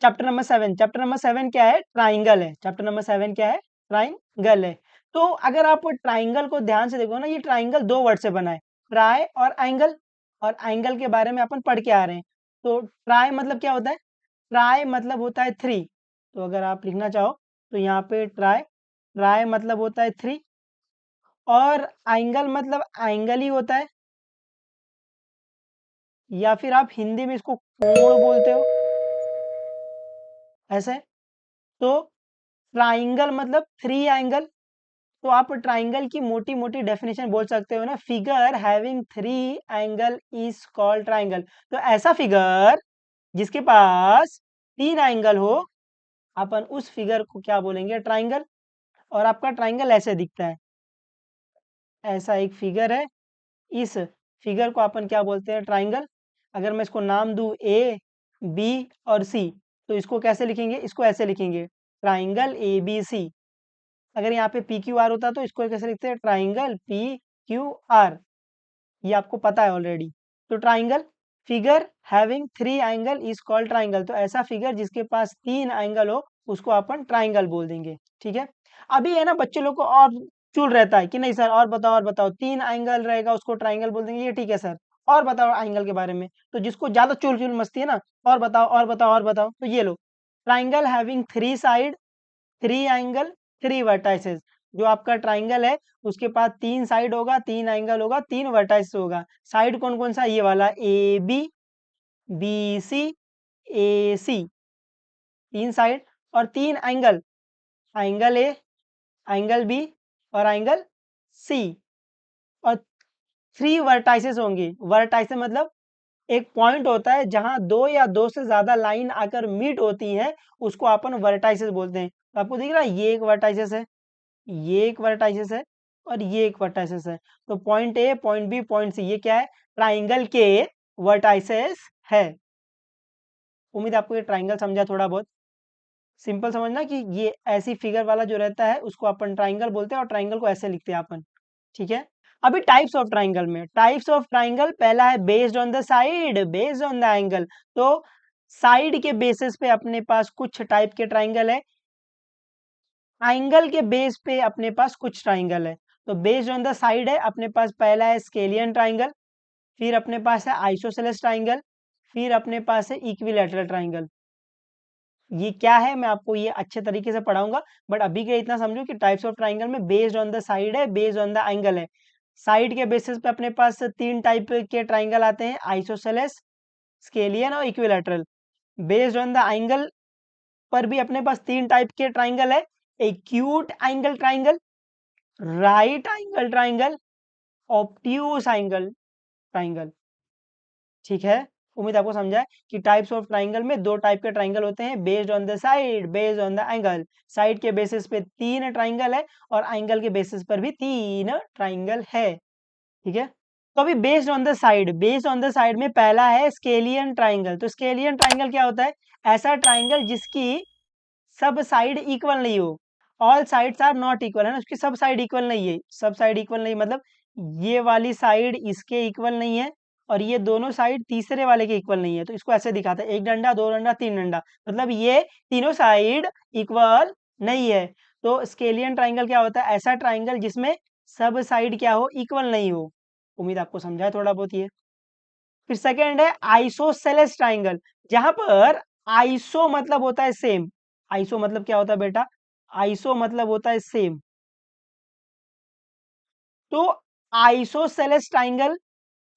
Chapter number 7 क्या है? Triangle है। चैप्टर नंबर 7 क्या है? ट्राइंगल है। तो अगर आप ट्राइंगल को ध्यान से देखो ना, ये ट्राइंगल दो वर्ड से बना है, ट्राई और एंगल। और एंगल के बारे में अपन पढ़ के आ रहे हैं। तो ट्राई मतलब क्या होता है? ट्राई मतलब होता है 3। तो अगर आप लिखना चाहो तो यहाँ पे ट्राई, ट्राई मतलब होता है 3। और एंगल मतलब एंगल ही होता है, या फिर आप हिंदी में इसको कोण बोलते हो, ऐसे। तो ट्राइंगल मतलब 3 एंगल। तो आप ट्राइंगल की मोटी मोटी डेफिनेशन बोल सकते हो ना, figure having 3 angle is called triangle. तो ऐसा फिगर जिसके पास 3 एंगल हो, अपन उस फिगर को क्या बोलेंगे? ट्राइंगल। और आपका ट्राइंगल ऐसे दिखता है, ऐसा एक फिगर है। इस फिगर को अपन क्या बोलते हैं? ट्राइंगल। अगर मैं इसको नाम दूं ए, बी और सी, तो इसको कैसे लिखेंगे? इसको ऐसे लिखेंगे, ट्राइंगल ए बी सी। अगर यहाँ पे पी क्यू आर होता तो इसको कैसे लिखते हैं? Triangle P Q R. ये आपको पता है ऑलरेडी। तो triangle, figure having 3 angle is called triangle. तो ऐसा फिगर जिसके पास 3 एंगल हो, उसको अपन ट्राइंगल बोल देंगे। ठीक है। अभी है ना, बच्चे लोग को और चूल रहता है कि नहीं सर और बताओ और बताओ, 3 एंगल रहेगा उसको ट्राइंगल बोल देंगे, ये ठीक है सर, और बताओ एंगल के बारे में। तो जिसको ज्यादा चूल चूल मस्ती है ना, और बताओ और बताओ और बताओ, तो ये लो, triangle having 3 side, 3 angle, 3 vertices. जो आपका ट्राइंगल है उसके पास 3 साइड होगा, 3 एंगल होगा, 3 वर्टाइस होगा। साइड कौन कौन सा? ये वाला A B, B C, A C, 3 side. और 3 angle, angle A, angle B और एंगल सी। और 3 वर्टाइसेस होंगी। वर्टाइसेस मतलब एक पॉइंट होता है जहां दो या दो से ज्यादा लाइन आकर मीट होती हैं, उसको अपन वर्टाइसेस बोलते हैं। तो आपको दिख रहा है, ये एक वर्टाइसेस है, ये एक वर्टाइसेस है, और ये एक वर्टाइसेस है। तो point A, point B, point C, ये क्या है? ट्राइंगल के वर्टाइसेस है। उम्मीद है आपको ये ट्राइंगल समझा थोड़ा बहुत। सिंपल समझना कि ये ऐसी फिगर वाला जो रहता है उसको अपन ट्राइंगल बोलते हैं, और ट्राइंगल को ऐसे लिखते हैं अपन। ठीक है। अभी टाइप्स ऑफ ट्राइंगल में, टाइप्स ऑफ ट्राइंगल, पहला है based on the side, based on the angle. तो साइड के बेसिस पे अपने पास कुछ टाइप के ट्राइंगल है, एंगल के बेस पे अपने पास कुछ ट्राइंगल है। तो बेस्ड ऑन द साइड है अपने पास, पहला है स्केलियन ट्राइंगल, फिर अपने पास है आइसोसेलेस ट्राइंगल, फिर अपने पास है इक्विलैटरल ट्राइंगल। ये क्या है मैं आपको ये अच्छे तरीके से पढ़ाऊंगा, बट अभी के इतना समझो कि टाइप्स ऑफ ट्राइंगल में बेस्ड ऑन द साइड है, बेस्ड ऑन द एंगल है। साइड के बेसिस पे अपने पास 3 टाइप के ट्राइंगल आते हैं, आइसोसेलेस, स्केलियन और equilateral. Based on the angle पर भी अपने पास 3 टाइप के ट्राइंगल है, acute angle triangle, right angle triangle, obtuse angle triangle. ठीक है। उम्मीद आपको समझा है कि टाइप्स ऑफ ट्राइंगल में 2 टाइप के ट्राइंगल होते हैं, based on the side, based on the angle. Side के बेसिस पे 3 ट्राइंगल है, और एंगल के बेसिस पर भी 3 ट्राइंगल है। ठीक है। तो अभी based on the side, based on the side में पहला है स्केलियन ट्राइंगल। तो स्केलियन ट्राइंगल क्या होता है? ऐसा ट्राइंगल जिसकी सब साइड इक्वल नहीं हो, all sides are not equal, है ना, उसकी सब साइड इक्वल नहीं है। सब साइड इक्वल नहीं मतलब ये वाली साइड इसके इक्वल नहीं है, और ये दोनों साइड तीसरे वाले के इक्वल नहीं है। तो इसको ऐसे दिखाता है, एक डंडा, दो डंडा, तीन डंडा, मतलब ये तीनों साइड इक्वल नहीं है। तो स्केलियन ट्राइंगल क्या होता है? ऐसा ट्राइंगल जिसमें सब साइड क्या हो? इक्वल नहीं हो। उम्मीद आपको समझा है थोड़ा बहुत ये। फिर सेकेंड है आइसोसेलेस ट्राइंगल, जहां पर आइसो मतलब होता है सेम। आइसो मतलब क्या होता है बेटा? आइसो मतलब होता है सेम। तो आइसोसेलेस ट्राइंगल,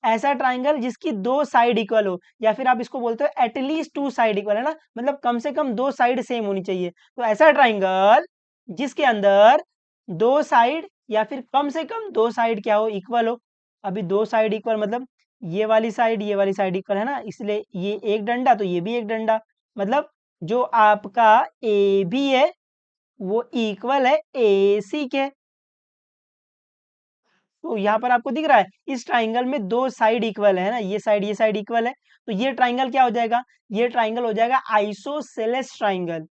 ऐसा ट्राइंगल जिसकी 2 साइड इक्वल हो, या फिर आप इसको बोलते हो एटलीस्ट 2 साइड इक्वल, है ना, मतलब कम से कम 2 साइड सेम होनी चाहिए। तो ऐसा ट्राइंगल जिसके अंदर 2 साइड, या फिर कम से कम 2 साइड क्या हो? इक्वल हो। अभी 2 साइड इक्वल मतलब ये वाली साइड, ये वाली साइड इक्वल, है ना, इसलिए ये एक डंडा तो ये भी एक डंडा, मतलब जो आपका ए बी है वो इक्वल है ए सी के। तो यहाँ पर आपको दिख रहा है इस ट्राइंगल में 2 साइड इक्वल है ना, ये साइड इक्वल है। तो ये ट्राइंगल क्या हो जाएगा? ये ट्राइंगल हो जाएगा आइसोसेलेस ट्राइंगल।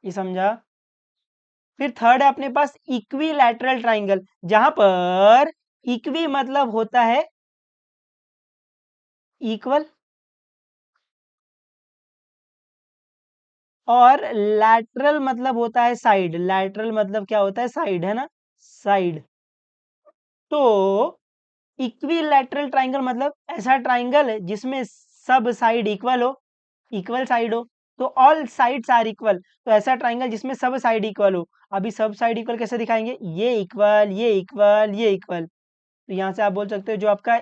ये समझा? फिर थर्ड है अपने पास इक्विलैटरल ट्राइंगल, जहां पर इक्वी मतलब होता है इक्वल, और लैटरल मतलब होता है साइड, लैटरल मतलब क्या होता है, साइड, है ना, साइड। तो इक्विलैटरल ट्राइंगल मतलब ऐसा ट्राइंगल है जिसमें सब साइड इक्वल हो, इक्वल साइड हो। तो ऑल साइड्स आर इक्वल, तो ऐसा ट्राइंगल जिसमें सब साइड इक्वल हो। अभी सब साइड इक्वल कैसे दिखाएंगे, ये इक्वल, ये इक्वल, ये इक्वल। तो यहाँ से आप बोल सकते हो जो आपका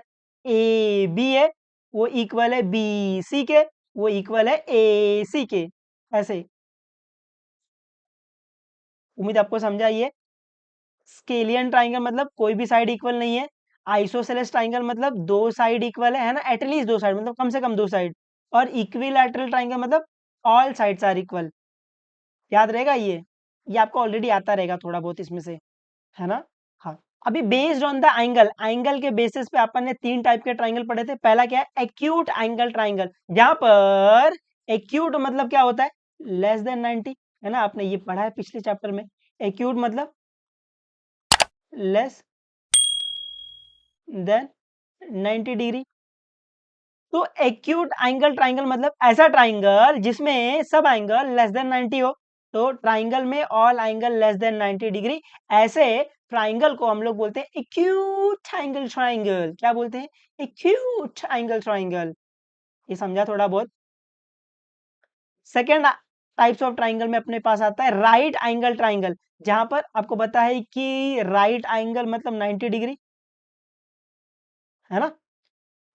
ए बी है वो इक्वल है बी सी के, वो इक्वल है ए सी के, ऐसे। उम्मीद आपको समझा ये। स्केलियन ट्राइंगल मतलब कोई भी साइड इक्वल नहीं है। आइसोसेलेस ट्राइंगल मतलब दो साइड इक्वल है ना, एटलीस्ट दो साइड मतलब कम से कम दो साइड। और इक्विलैटरल ट्राइंगल मतलब ऑल साइड्स आर इक्वल। याद रहेगा ये आपको ऑलरेडी आता रहेगा थोड़ा बहुत इसमें से, है ना। हाँ, अभी based on the angle, angle के बेसिस पे अपन ने तीन टाइप के ट्राइंगल पढ़े थे। पहला क्या है, एक्यूट एंगल ट्राइंगल, जहां पर एक्यूट मतलब क्या होता है, लेस देन 90, है ना, आपने ये पढ़ा है पिछले चैप्टर में। एक्यूट मतलब लेस देन 90 डिग्री। तो एक्यूट एंगल ट्राइंगल मतलब ऐसा ट्राइंगल जिसमें सब एंगल लेस देन 90 हो। तो ट्राइंगल में all angle less than 90 degree, ऐसे ट्राइंगल को हम लोग बोलते हैं एक्यूट एंगल ट्राइंगल। क्या बोलते हैं, एक्यूट एंगल ट्राइंगल। ये समझा थोड़ा बहुत। सेकेंड टाइप्स ऑफ ट्राइंगल में अपने पास आता है राइट एंगल ट्राइंगल, जहां पर आपको पता है कि राइट एंगल मतलब 90 डिग्री, है ना।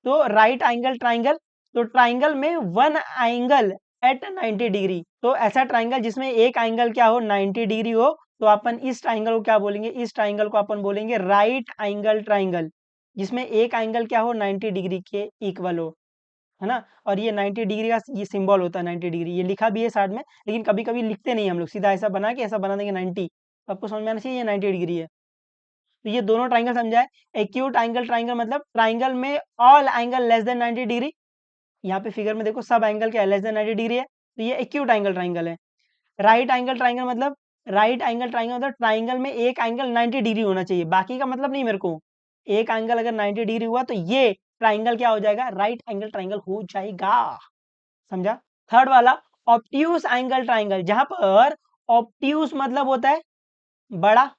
तो राइट एंगल ट्राइंगल, तो ट्राइंगल में वन एंगल एट 90 डिग्री। तो ऐसा ट्राइंगल जिसमें एक एंगल क्या हो, 90 डिग्री हो, तो अपन इस ट्राइंगल को क्या बोलेंगे, इस ट्राइंगल को अपन बोलेंगे राइट एंगल ट्राइंगल, जिसमें एक एंगल क्या हो, 90 डिग्री के इक्वल हो, है ना। और ये 90 डिग्री का ये सिंबल होता है, 90 डिग्री ये लिखा भी है साइड में, लेकिन कभी कभी लिखते नहीं हम लोग, सीधा ऐसा बना के ऐसा बना देंगे 90। तो आपको समझ में आना चाहिए ये 90 डिग्री है। तो ये दोनों ट्राइंगल समझा है। एक्यूट एंगल ट्राइंगल मतलब ट्राइंगल में all angle less than 90 degree. यहाँ पे फिगर में देखो सब एंगल क्या है, लेस देन 90 डिग्री है, तो ये एक्यूट एंगल ट्राइंगल है। राइट एंगल ट्राइंगल मतलब, राइट एंगल ट्राइंगल मतलब ट्राइंगल में एक एंगल 90 डिग्री होना चाहिए, बाकी का मतलब नहीं मेरे को। एक एंगल अगर 90 डिग्री हुआ तो ये ट्राइंगल क्या हो जाएगा, राइट एंगल ट्राइंगल हो जाएगा। समझा। थर्ड वाला ऑब्ट्यूज एंगल ट्राइंगल, जहां पर ऑब्ट्यूज मतलब होता है बड़ा,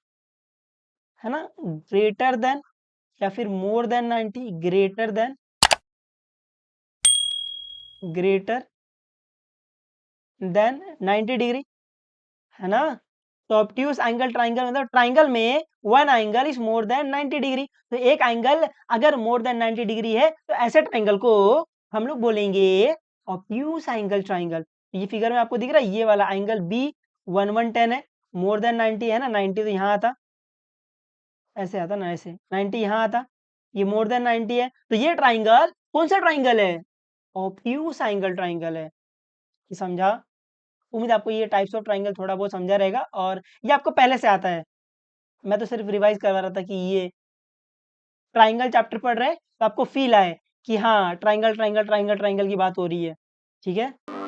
है ना, ग्रेटर देन या फिर more than 90, greater than 90 degree, है ना। तो ऑब्ट्यूज एंगल ट्राइंगल मतलब ट्राइंगल में one angle is more than 90 degree. तो एक एंगल अगर मोर देन 90 डिग्री है तो ऐसे ट्राइंगल को हम लोग बोलेंगे ऑब्ट्यूज एंगल ट्राइंगल। ये फिगर में आपको दिख रहा है, ये वाला एंगल बी 1110 है, मोर देन 90 है ना, 90 तो यहाँ आता, ऐसे आता ना, ऐसे 90 यहाँ आता, ये मोर देन 90 है, तो ये ट्राइंगल कौन सा ट्राइंगल है, ऑब्ट्यूज एंगल ट्राइंगल है। ये समझा। उम्मीद आपको ये टाइप्स ऑफ ट्राइंगल थोड़ा बहुत समझा रहेगा, और ये आपको पहले से आता है, मैं तो सिर्फ रिवाइज करवा रहा था कि ये ट्राइंगल चैप्टर पढ़ रहे हैं तो आपको फील आए कि हाँ ट्राइंगल ट्राइंगल ट्राइंगल ट्राइंगल की बात हो रही है। ठीक है।